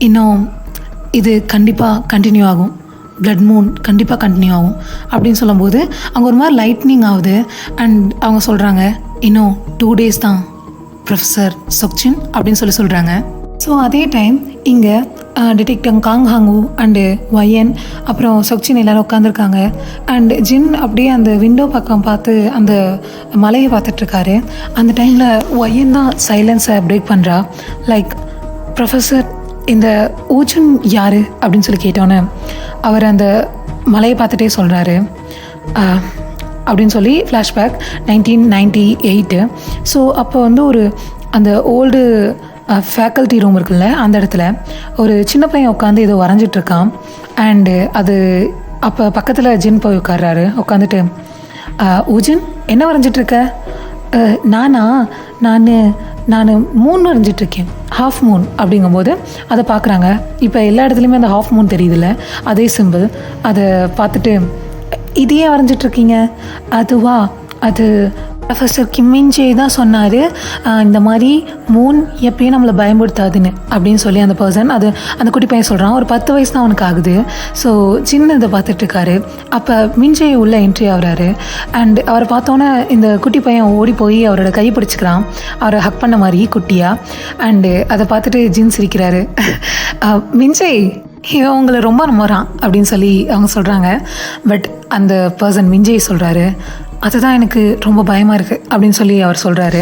இன்னும் இது கண்டிப்பாக கண்டினியூ ஆகும், பிளட் மூன் கண்டிப்பாக கண்டினியூ ஆகும் அப்படின்னு சொல்லும்போது அங்கே ஒரு மாதிரி லைட்னிங் ஆகுது. அண்ட் அவங்க சொல்கிறாங்க, இன்னும் 2 days தான் ப்ரொஃபஸர் சொக்சின் அப்படின்னு சொல்கிறாங்க. ஸோ அதே டைம் இங்கே டிடெக்டிவ் காங் ஹாங்கு அண்டு ஒயன் அப்புறம் சொக்சின் எல்லோரும் உட்காந்துருக்காங்க. அண்ட் ஜின் அப்படியே அந்த விண்டோ பக்கம் பார்த்து அந்த மலையை பார்த்துட்ருக்காரு. அந்த டைமில் ஒயன் தான் சைலன்ஸை பிரேக் பண்ணுறா. லைக், ப்ரொஃபஸர், இந்த ஊஜன் யார் அப்படின்னு சொல்லி கேட்டோன்னே அவர் அந்த மலையை பார்த்துட்டே சொல்கிறாரு அப்படின்னு சொல்லி ஃப்ளாஷ்பேக் 1998. ஸோ அப்போ வந்து ஒரு அந்த ஓல்டு ஃபேக்கல்ட்டி ரூம் இருக்குல்ல, அந்த இடத்துல ஒரு சின்ன பையன் உட்காந்து ஏதோ வரைஞ்சிட்ருக்கான். அண்டு அது அப்போ பக்கத்தில் ஜின் போய் உட்கார்றாரு. உட்காந்துட்டு, ஊஜின் என்ன வரைஞ்சிட்ருக்க? நான் மூன் வரைஞ்சிட்ருக்கேன், ஹாஃப் மூன் அப்படிங்கும்போது அதை பார்க்குறாங்க. இப்போ எல்லா இடத்துலையுமே அந்த ஹாஃப் மூன் தெரியுதுல்ல, அதே சிம்பிள். அதை பார்த்துட்டு, இதையே வரைஞ்சிட்ருக்கீங்க? அதுவா, அது ப்ரொஃபஸர் கிம்மின்ஜே தான் சொன்னார், இந்த மாதிரி மூன் எப்பயும் நம்மளை பயன்படுத்தாதுன்னு அப்படின்னு சொல்லி அந்த பர்சன், அது அந்த குட்டி பையன் சொல்கிறான். ஒரு 10 வயசு தான் அவனுக்கு ஆகுது. ஸோ சின்ன இதை பார்த்துட்ருக்காரு. அப்போ மின்ஜே உள்ள என்ட்ரி ஆகிறாரு. அண்ட் அவரை பார்த்தோன்னே இந்த குட்டி பையன் ஓடி போய் அவரோட கை பிடிச்சிக்கிறான், அவரை ஹக் பண்ண மாதிரி குட்டியாக. அண்டு அதை பார்த்துட்டு ஜின் சிரிக்கிறாரு. மின்ஜே இவன் உங்களை ரொம்ப நம்புறான் அப்படின்னு சொல்லி அவங்க சொல்கிறாங்க. பட் அந்த பர்சன் மின்ஜே சொல்கிறாரு, அதுதான் எனக்கு ரொம்ப பயமாக இருக்குது அப்படின்னு சொல்லி அவர் சொல்கிறாரு.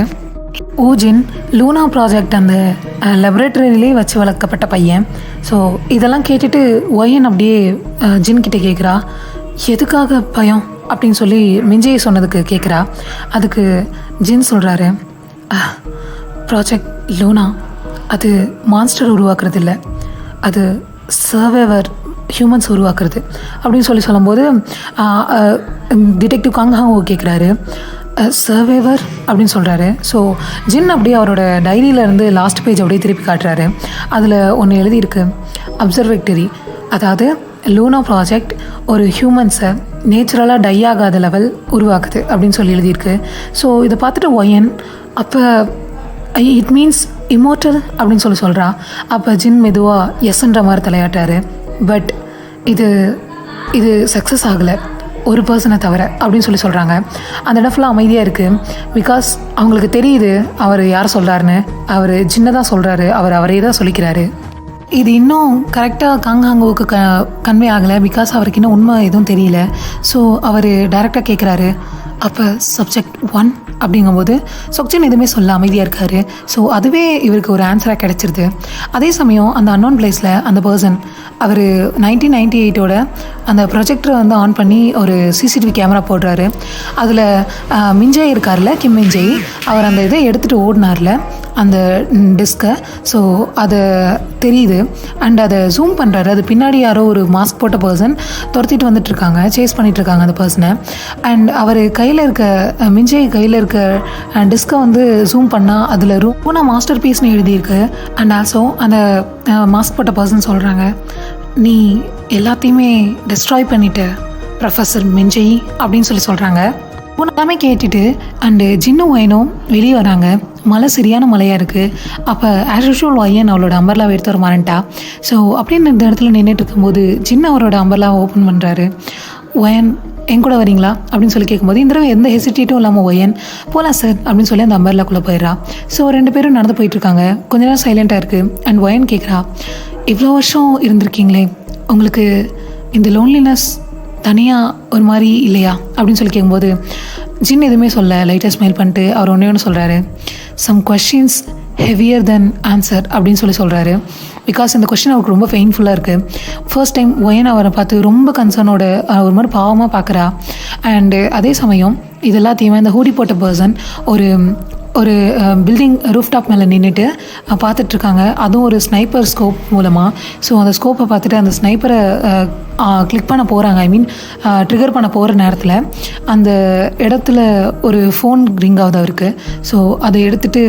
ஊஜின் லூனா ப்ராஜெக்ட் அந்த லெபரேட்டரியிலே வச்சு வளர்க்கப்பட்ட பையன். ஸோ இதெல்லாம் கேட்டுட்டு ஒயன் அப்படியே ஜின் கிட்டே கேட்குறா, எதுக்காக பயம் அப்படின்னு சொல்லி மின்ஜே சொன்னதுக்கு கேட்குறா. அதுக்கு ஜின் சொல்கிறாரு, ப்ராஜெக்ட் லூனா அது மான்ஸ்டர் உருவாக்குறது இல்லை, அது சர்வைவர் ஹியூமன்ஸ் உருவாக்குறது அப்படின்னு சொல்லும்போது டிடெக்டிவ் காங் ஹாங் கேட்குறாரு, சர்வைவர் அப்படின்னு சொல்கிறாரு. ஸோ ஜின் அப்படியே அவரோட டைரியிலேருந்து லாஸ்ட் பேஜ் அப்படியே திருப்பி காட்டுறாரு. அதில் ஒன்று எழுதியிருக்கு, அப்சர்வேட்டரி, அதாவது லூனா ப்ராஜெக்ட் ஒரு ஹியூமன்ஸை நேச்சுரலாக டை ஆகாத லெவல் உருவாக்குது அப்படின்னு சொல்லி எழுதியிருக்கு. ஸோ இதை பார்த்துட்டு ஒயன், அப்போ இட் மீன்ஸ் இம்மோர்டல் அப்படின்னு சொல்கிறா. அப்போ ஜின் மெதுவாக எஸ்ன்ற மாதிரி தலையாட்டாரு. பட் இது சக்ஸஸ் ஆகலை, ஒரு பர்சனை தவிர அப்படின்னு சொல்கிறாங்க. அந்த இடம் ஃபுல்லாக அமைதியாக இருக்குது. பிகாஸ் அவங்களுக்கு தெரியுது அவர் யார் சொல்கிறாருன்னு. அவர் ஜின்னை தான் சொல்கிறாரு, அவரே தான் சொல்லிக்கிறாரு. இது இன்னும் கரெக்டாக காங்காங்குவுக்கு கன்வே ஆகலை. பிகாஸ் அவருக்கு இன்னும் உண்மை எதுவும் தெரியல. ஸோ அவர் டைரெக்டாக கேட்குறாரு, அப்போ சப்ஜெக்ட் 1 அப்படிங்கும்போது சொக்சின் எதுவுமே சொல்ல அமைதியாக இருக்கார். ஸோ அதுவே இவருக்கு ஒரு ஆன்சராக கிடச்சிருது. அதே சமயம் அந்த அன்னோன் பிளேஸில் அந்த பர்சன் அவர் 1998ஓட அந்த ப்ரொஜெக்டரை வந்து ஆன் பண்ணி ஒரு சிசிடிவி கேமரா போடுறாரு. அதில் மின்ஜே இருக்கார்ல, கிம் மின்ஜே, அவர் அந்த இதை எடுத்துகிட்டு ஓடினார்ல அந்த டிஸ்கை. ஸோ அதை தெரியுது. அண்ட் அதை ஜூம் பண்ணுறாரு. அது பின்னாடி யாரோ ஒரு மாஸ்க் போட்ட பர்சன் துரத்திட்டு வந்துட்டுருக்காங்க, சேஸ் பண்ணிகிட்ருக்காங்க அந்த பர்சனை. அண்ட் அவர் கையில் இருக்க மின்ஜே கையில் இருக்க டிஸ்கை வந்து ஜூம் பண்ணால் அதில் ரூனா மாஸ்டர் பீஸ்னு எழுதியிருக்கு. அண்ட் ஆல்சோ அந்த மாஸ்க் போட்ட பர்சன் சொல்கிறாங்க, நீ எல்லாத்தையுமே டெஸ்ட்ராய் பண்ணிட்ட ப்ரொஃபஸர் மின்ஜே அப்படின்னு சொல்கிறாங்க. எல்லாமே கேட்டுட்டு அண்டு ஜின்னும் ஒயனும் வெளியே வராங்க. மழை சரியான மழையாக இருக்குது. அப்போ ஆஸ் யூஷுவல் ஒயன் அவளோட அம்பர்லாவை எடுத்து வர மாறன்ட்டா. ஸோ அப்படின்னு இந்த இடத்துல நின்றுட்டு இருக்கும்போது ஜின்னு அவரோட அம்பர்லாவை ஓப்பன் பண்ணுறாரு. ஒயன் என் கூட வரீங்களா அப்படின்னு சொல்லி கேட்கும்போது இந்த தடவை எந்த ஹெசிடேட்டும் இல்லாமல் ஒயன் போகலாம் சார் அப்படின்னு சொல்லி அந்த அம்பர்லாக்குள்ளே போயிடுறா. ஸோ 2 பேரும் நடந்து போயிட்டுருக்காங்க. கொஞ்ச நேரம் சைலண்ட்டாக இருக்குது. அண்ட் ஒயன் கேட்குறா, இவ்வளோ வருஷம் இருந்திருக்கீங்களே, உங்களுக்கு இந்த லோன்லினஸ் தனியாக ஒரு மாதிரி இல்லையா அப்படின்னு சொல்லி கேட்கும்போது ஜின் எதுவுமே சொல்ல லைட்டாக ஸ்மைல் பண்ணிட்டு அவர் ஒன்று சொல்கிறாரு, some questions heavier than answer அப்படின்னு சொல்கிறாரு. பிகாஸ் இந்த கொஷின் அவருக்கு ரொம்ப பெயின்ஃபுல்லாக இருக்குது. ஃபர்ஸ்ட் டைம் ஒயன் அவரை பார்த்து ரொம்ப கன்சர்னோட ஒரு மாதிரி பாவமாக பார்க்குறா. அண்டு அதே சமயம் இது எல்லாத்தையுமே இந்த ஹூடி போட்ட பர்சன் ஒரு பில்டிங் ரூஃப்டாப் மேலே நின்றுட்டு பார்த்துட்ருக்காங்க. அதுவும் ஒரு ஸ்னைப்பர் ஸ்கோப் மூலமாக. ஸோ அந்த ஸ்கோப்பை பார்த்துட்டு அந்த ஸ்னைப்பரை கிளிக் பண்ண போகிறாங்க. ஐ மீன் ட்ரிகர் பண்ண போகிற நேரத்தில் அந்த இடத்துல ஒரு ஃபோன் ரிங் ஆகுது அவருக்கு. ஸோ அதை எடுத்துகிட்டு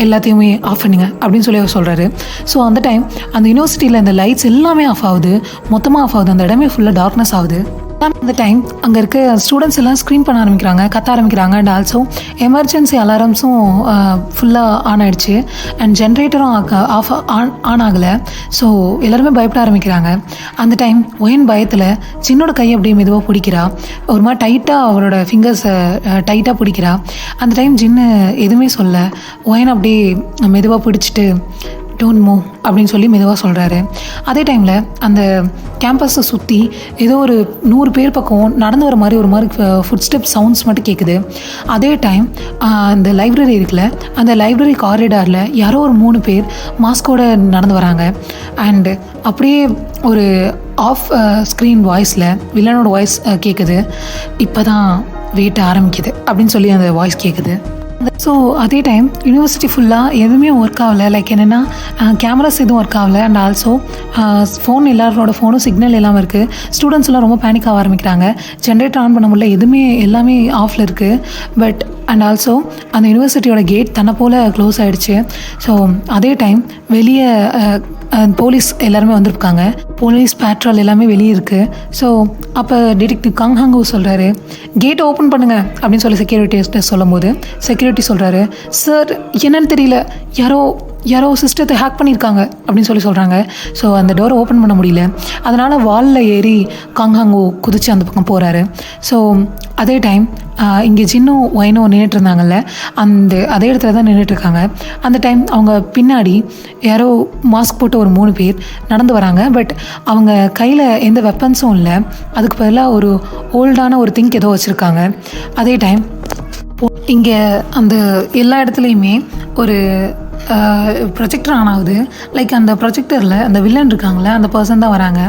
எல்லாத்தையுமே ஆஃப் பண்ணுங்க அப்படின்னு சொல்லி அவர் சொல்கிறாரு. ஸோ அந்த டைம் அந்த யூனிவர்சிட்டியில் இந்த லைட்ஸ் எல்லாமே ஆஃப் ஆகுது, மொத்தமாக ஆஃப் ஆகுது. அந்த இடமே ஃபுல்லாக டார்க்னஸ் ஆகுது. அந்த டைம் அங்கே இருக்க ஸ்டூடெண்ட்ஸ் எல்லாம் ஸ்க்ரீன் பண்ண ஆரம்பிக்கிறாங்க, கத்த ஆரம்பிக்கிறாங்க. அண்ட் ஆல்சோ எமர்ஜென்சி அலாரம்ஸும் ஃபுல்லாக ஆன் ஆகிடுச்சு. அண்ட் ஜென்ரேட்டரும் ஆன் ஆகலை. ஸோ எல்லாருமே பயப்பட ஆரம்பிக்கிறாங்க. அந்த டைம் ஒயன் பயத்தில் சின்னோட கையை அப்படியே மெதுவாக பிடிக்கிறா. ஒரு மாதிரி டைட்டாக அவரோட ஃபிங்கர்ஸை டைட்டாக பிடிக்கிறா. அந்த டைம் ஜின்னு எதுவுமே சொல்ல ஒயன் அப்படியே மெதுவாக பிடிச்சிட்டு டோன்ட் மூவ் அப்படின்னு சொல்லி மெதுவாக சொல்கிறாரு. அதே டைமில் அந்த கேம்பஸை சுற்றி ஏதோ ஒரு 100 பேர் பக்கம் நடந்து வர மாதிரி ஒரு மாதிரி ஃபுட் ஸ்டெப் சவுண்ட்ஸ் மட்டும் கேட்குது. அதே டைம் அந்த லைப்ரரி இருக்குல்ல, அந்த லைப்ரரி காரிடாரில் யாரோ ஒரு 3 பேர் மாஸ்கோட நடந்து வராங்க. அண்டு அப்படியே ஒரு ஆஃப் ஸ்க்ரீன் வாய்ஸில் வில்லனோட வாய்ஸ் கேட்குது. இப்போ தான் வெயிட் ஆரம்பிக்குது அப்படின்னு சொல்லி அந்த வாய்ஸ் கேட்குது. ஸோ அதே டைம் யூனிவர்சிட்டி ஃபுல்லாக எதுவுமே ஒர்க் ஆகலை. லைக் என்னென்னா கேமராஸ் எதுவும் ஒர்க் ஆகலை. அண்ட் ஆல்சோ ஃபோன் எல்லாரோட ஃபோனும் சிக்னல் இல்லாமல் இருக்குது. ஸ்டூடெண்ட்ஸ் எல்லாம் ரொம்ப பேனிக் ஆக ஆரம்பிக்கிறாங்க. ஜென்ரேட்டர் ஆன் பண்ண முடியல, எதுவுமே எல்லாமே ஆஃபில் இருக்குது. பட் அண்ட் ஆல்சோ அந்த யூனிவர்சிட்டியோட கேட் தன்னை போல் க்ளோஸ் ஆகிடுச்சு. ஸோ அதே டைம் வெளியே போலீஸ் எல்லாருமே வந்திருக்காங்க. போலீஸ் பேட்ரோல் எல்லாமே வெளியே இருக்குது. ஸோ அப்போ டிடெக்டிவ் காங் ஹாங்கு சொல்கிறாரு, கேட்டை ஓப்பன் பண்ணுங்க அப்படின்னு சொல்லி செக்யூரிட்டிஸ்ட்டை சொல்லும் போது செக்யூரிட்டி சொல்கிறாரு, சார் என்னன்னு தெரியல, யாரோ சிஸ்டத்தை ஹேக் பண்ணியிருக்காங்க அப்படின்னு சொல்லி சொல்கிறாங்க. ஸோ அந்த டோரை ஓப்பன் பண்ண முடியல. அதனால் வாலில் ஏறி காங்ஹாங்கோ குதித்து அந்த பக்கம் போகிறாரு. ஸோ அதே டைம் இங்கே ஜின்னும் ஒயினும் நின்றுட்டு இருந்தாங்கல்ல, அதே இடத்துல தான் நின்றுட்டுருக்காங்க. அந்த டைம் அவங்க பின்னாடி யாரோ மாஸ்க் போட்டு ஒரு 3 பேர் நடந்து வராங்க. பட் அவங்க கையில் எந்த வெப்பன்ஸும் இல்லை. அதுக்கு பதிலாக ஒரு ஓல்டான ஒரு திங்க் ஏதோ வச்சுருக்காங்க. அதே டைம் இங்கே அந்த எல்லா இடத்துலையுமே ஒரு ப்ரொஜெக்டர் ஆன் ஆகுது. லைக் அந்த ப்ரொஜெக்டரில் அந்த வில்லன் இருக்காங்களே, அந்த பர்சன் தான் வராங்க.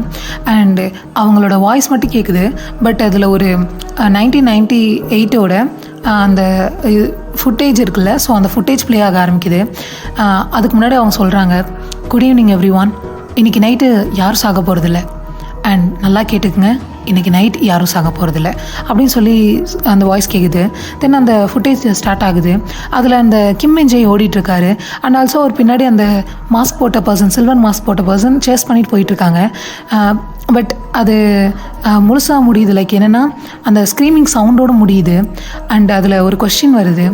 அண்டு அவங்களோட வாய்ஸ் மட்டும் கேட்குது. பட் அதில் ஒரு 1998ஓட அந்த ஃபுட்டேஜ் இருக்குல்ல, ஸோ அந்த ஃபுட்டேஜ் ப்ளே ஆக ஆரம்பிக்குது. அதுக்கு முன்னாடி அவங்க சொல்கிறாங்க, குட் ஈவினிங் எவ்ரி ஒன், இன்றைக்கி நைட்டு யாரும் சாக போகிறதில்ல. அண்ட் நல்லா கேட்டுக்குங்க, இன்றைக்கி நைட் யாரும் சாக போகிறதில்ல அப்படின்னு சொல்லி அந்த வாய்ஸ் கேட்குது. தென் அந்த ஃபுட்டேஜ் ஸ்டார்ட் ஆகுது. அதில் அந்த கிம் மின் ஜே ஓடிட்டுருக்காரு. அண்ட் ஆல்சோ ஒரு பின்னாடி அந்த மாஸ்க் போட்ட பர்சன், சில்வர் மாஸ்க் போட்ட பர்சன் சேஸ் பண்ணிட்டு போயிட்டுருக்காங்க. பட் அது முழுசாக முடியுது. லைக் என்னென்னா அந்த ஸ்க்ரீமிங் சவுண்டோடு முடியுது. அண்ட் அதில் ஒரு கொஸ்டின் வருது,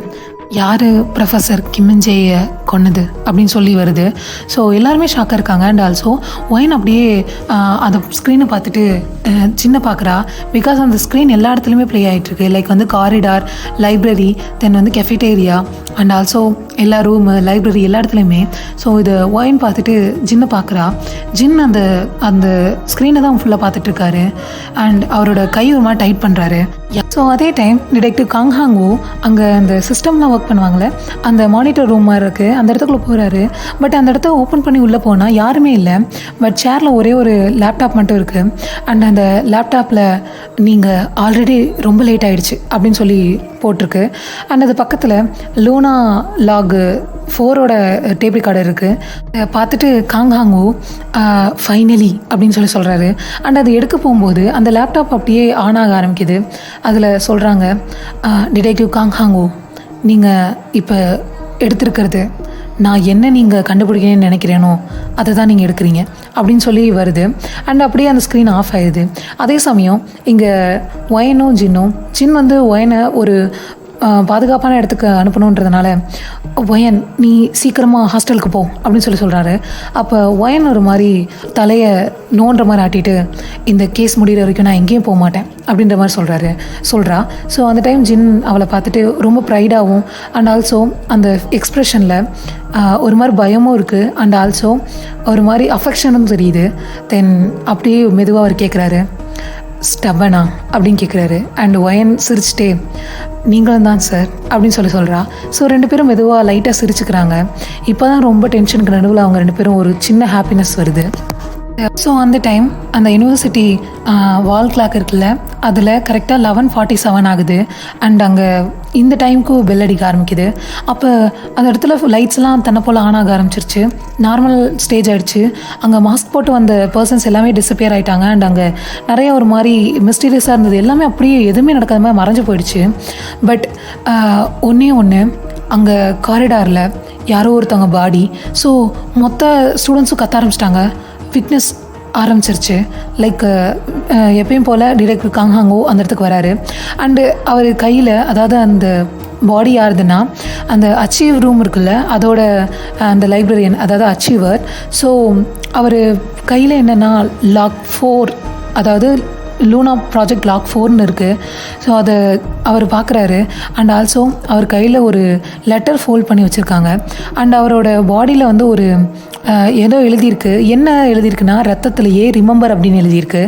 யார் ப்ரொஃபஸர் கிம் மின் ஜேயை கொன்னது அப்படின்னு சொல்லி வருது. ஸோ எல்லாருமே ஷாக்காக இருக்காங்க. அண்ட் ஆல்சோ ஒயின் அப்படியே அந்த ஸ்க்ரீனை பார்த்துட்டு சின்ன பார்க்குறா. பிகாஸ் அந்த ஸ்க்ரீன் எல்லா இடத்துலையுமே ப்ளே ஆகிட்டுருக்கு. லைக் வந்து காரிடார், லைப்ரரி, தென் வந்து கெஃபிடேரியா, அண்ட் ஆல்சோ எல்லா ரூமு, லைப்ரரி எல்லா இடத்துலையுமே. ஸோ இது ஒயின் பார்த்துட்டு ஜின்னை பார்க்குறா. ஜின் அந்த ஸ்க்ரீனை தான் ஃபுல்லாக பார்த்துட்ருக்காரு. அண்ட் அவரோட கை ஒரு மாதிரி டைட் பண்ணுறாரு. ஸோ அதே டைம் டிடெக்டிவ் காங் ஹாங்கு அங்கே அந்த சிஸ்டம்லாம் ஒர்க் பண்ணுவாங்களே, அந்த மானிட்டர் ரூம் மாதிரி இருக்குது, அந்த இடத்துக்குள்ளே போகிறாரு. பட் அந்த இடத்த ஓப்பன் பண்ணி உள்ளே போனால் யாருமே இல்லை. பட் சேரில் ஒரே ஒரு லேப்டாப் மட்டும் இருக்குது. அண்ட் அந்த லேப்டாப்பில் நீங்கள் ஆல்ரெடி ரொம்ப லேட் ஆகிடுச்சு அப்படின்னு சொல்லி போட்டிருக்கு. அண்ட் அது பக்கத்தில் லூனா லாக் 4ஓட டேப் ரெக்கார்டர் இருக்குது. பார்த்துட்டு காங் ஹாங்கு ஃபைனலி அப்படின்னு சொல்லி சொல்கிறாரு. அண்ட் அது எடுக்க போகும்போது அந்த லேப்டாப் அப்படியே ஆன் ஆக ஆரம்பிக்குது. அதில் சொல்கிறாங்க, டிடெக்டிவ் காங் ஹாங்கு, நீங்கள் இப்போ எடுத்திருக்கிறது நான் என்ன நீங்கள் கண்டுபிடிக்கணும்னு நினைக்கிறேனோ அதை தான் நீங்கள் எடுக்கிறீங்க அப்படின்னு சொல்லி வருது. அண்ட் அப்படியே அந்த ஸ்க்ரீன் ஆஃப் ஆயிடுது. அதே சமயம் இங்கே ஒயனும் ஜின் வந்து ஒயனை ஒரு பாதுகாப்பான இடத்துக்கு அனுப்பணுன்றதுனால, ஒயன் நீ சீக்கிரமாக ஹாஸ்டலுக்கு போ அப்படின்னு சொல்லி சொல்கிறாரு. அப்போ ஒயன் ஒரு மாதிரி தலையை நோன்ற மாதிரி ஆட்டிட்டு, இந்த கேஸ் முடிகிற வரைக்கும் நான் எங்கேயும் போக மாட்டேன் அப்படின்ற மாதிரி சொல்கிறா. ஸோ அந்த டைம் ஜின் அவளை பார்த்துட்டு ரொம்ப ப்ரைடாகவும் அண்ட் ஆல்சோ அந்த எக்ஸ்ப்ரெஷனில் ஒரு மாதிரி பயமும் இருக்குது. அண்ட் ஆல்சோ ஒரு மாதிரி அஃபெக்ஷனும் தெரியுது. தென் அப்படியே மெதுவாக அவர் கேட்குறாரு, ஸ்டபனா அப்படின்னு கேட்குறாரு. அண்ட் ஒயன் சிரிச்சிட்டே, நீங்களும் தான் சார் அப்படின்னு சொல்கிறா. ஸோ 2 பேரும் மெதுவாக லைட்டாக சிரிச்சுக்கிறாங்க. இப்போ தான் ரொம்ப டென்ஷனுக்கு நடுவில் அவங்க 2 பேரும் ஒரு சின்ன ஹாப்பினஸ் வருது. ஸோ அந்த டைம் அந்த யூனிவர்சிட்டி வால் கிளாக் இருக்குல்ல, அதில் கரெக்டாக 11:47 ஆகுது. அண்ட் அங்கே இந்த டைமுக்கு பெல் அடிக்க ஆரம்பிக்குது. அப்போ அந்த இடத்துல லைட்ஸ்லாம் தன்னை போல் ஆன் ஆக ஆரம்பிச்சிருச்சு. நார்மல் ஸ்டேஜ் ஆகிடுச்சு. அங்கே மாஸ்க் போட்டு வந்த பர்சன்ஸ் எல்லாமே டிஸப்பியர் ஆகிட்டாங்க. அண்ட் அங்கே நிறைய ஒரு மாதிரி மிஸ்டீரியஸாக இருந்தது. எல்லாமே அப்படியே எதுவுமே நடக்காத மாதிரி மறைஞ்சு போயிடுச்சு. பட் ஒன்று அங்கே காரிடாரில் யாரோ ஒருத்தவங்க பாடி. ஸோ மொத்த ஸ்டூடெண்ட்ஸும் கத்த ஆரம்பிச்சிட்டாங்க, விட்னஸ் ஆரம்பிச்சிருச்சு. லைக் எப்பயும் போல் டிரெக்டர் காங்ஹாங்கோ அந்த இடத்துக்கு வராரு. அண்டு அவர் கையில், அதாவது அந்த பாடி யாருதுன்னா அந்த அச்சீவ் ரூம் இருக்குல்ல, அதோட அந்த லைப்ரரியன், அதாவது அச்சீவர். ஸோ அவர் கையில் என்னென்னா லாக் 4, அதாவது லூனா ப்ராஜெக்ட் லாக் 4ன்னு இருக்குது. ஸோ அதை அவர் பார்க்குறாரு. அண்ட் ஆல்சோ அவர் கையில் ஒரு லெட்டர் ஃபோல்ட் பண்ணி வச்சுருக்காங்க. அண்ட் அவரோட பாடியில் வந்து ஒரு ஏதோ எழுதியிருக்கு. என்ன எழுதியிருக்குன்னா ரத்தத்திலேயே ரிமெம்பர் அப்படின்னு எழுதியிருக்கு.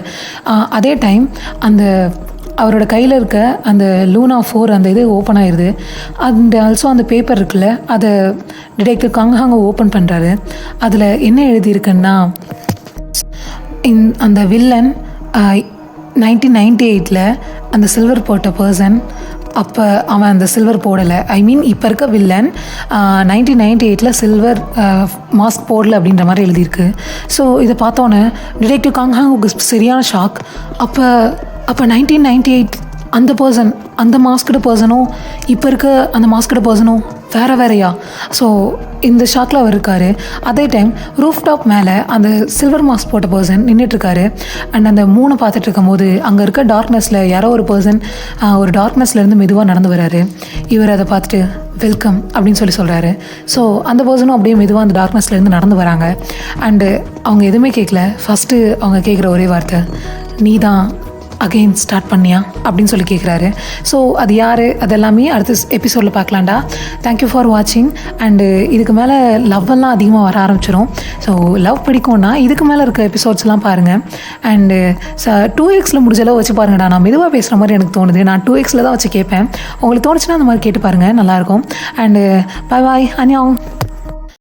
அதே டைம் அந்த அவரோட கையில் இருக்க அந்த லூனா 4 அந்த இது ஓப்பன் ஆயிடுது. அண்ட் ஆல்சோ அந்த பேப்பர் இருக்குல்ல, அதை டிடெக்டிவ் காங்ஹாங்கோ ஓப்பன் பண்ணுறாரு. அதில் என்ன எழுதியிருக்குன்னா, அந்த வில்லன் 1998 அந்த சில்வர் போட்ட பர்சன், அப்போ அவன் அந்த சில்வர் போடலை. ஐ மீன் இப்போ இருக்க வில்லன் 1998 சில்வர் மாஸ்க் போடலை அப்படின்ற மாதிரி எழுதியிருக்கு. ஸோ இதை பார்த்தோன்னே டிடெக்டிவ் காங்ஹாங்கோக்கு சரியான ஷாக். அப்போ 1998 அந்த பர்சன், அந்த மாஸ்கடு பர்சனும் இப்போ இருக்க அந்த மாஸ்கடு பர்சனும் வேறையா? ஸோ இந்த ஷாக்கில் அவர் இருக்கார். அதே டைம் ரூஃப் டாப் மேலே அந்த சில்வர் மாஸ்க் போட்ட பர்சன் நின்றுட்டுருக்காரு. அண்ட் அந்த 3 பார்த்துட்டு இருக்கும் போது அங்கே இருக்க டார்க்னஸில் யாரோ ஒரு பர்சன் ஒரு டார்க்னஸ்லேருந்து மெதுவாக நடந்து வராரு. இவர் அதை பார்த்துட்டு வெல்கம் அப்படின்னு சொல்கிறாரு. ஸோ அந்த பர்சனும் அப்படியே மெதுவாக அந்த டார்க்னஸ்லேருந்து நடந்து வராங்க. அண்டு அவங்க எதுவுமே கேட்கல. ஃபஸ்ட்டு அவங்க கேட்குற ஒரே வார்த்தை, நீ தான் அகெயின் ஸ்டார்ட் பண்ணியா அப்படின்னு சொல்லி கேட்குறாரு. ஸோ அது யார், அதெல்லாமே அடுத்த எபிசோடில் பார்க்கலாம்டா. தேங்க்யூ ஃபார் வாட்சிங். அண்டு இதுக்கு மேலே லவ்வெல்லாம் அதிகமாக வர ஆரம்பிச்சிடும். ஸோ லவ் பிடிக்கும்னா இதுக்கு மேலே இருக்க எபிசோட்ஸ்லாம் பாருங்கள். அண்டு 2x முடிஞ்சளவு வச்சு பாருங்கடா. நான் மெதுவாக பேசுகிற மாதிரி எனக்கு தோணுது. நான் 2x தான் வச்சு கேட்பேன். உங்களுக்கு தோணுச்சுன்னா அந்த மாதிரி கேட்டு பாருங்கள், நல்லாயிருக்கும். அண்டு பாய் பாய், அன்யாவும்.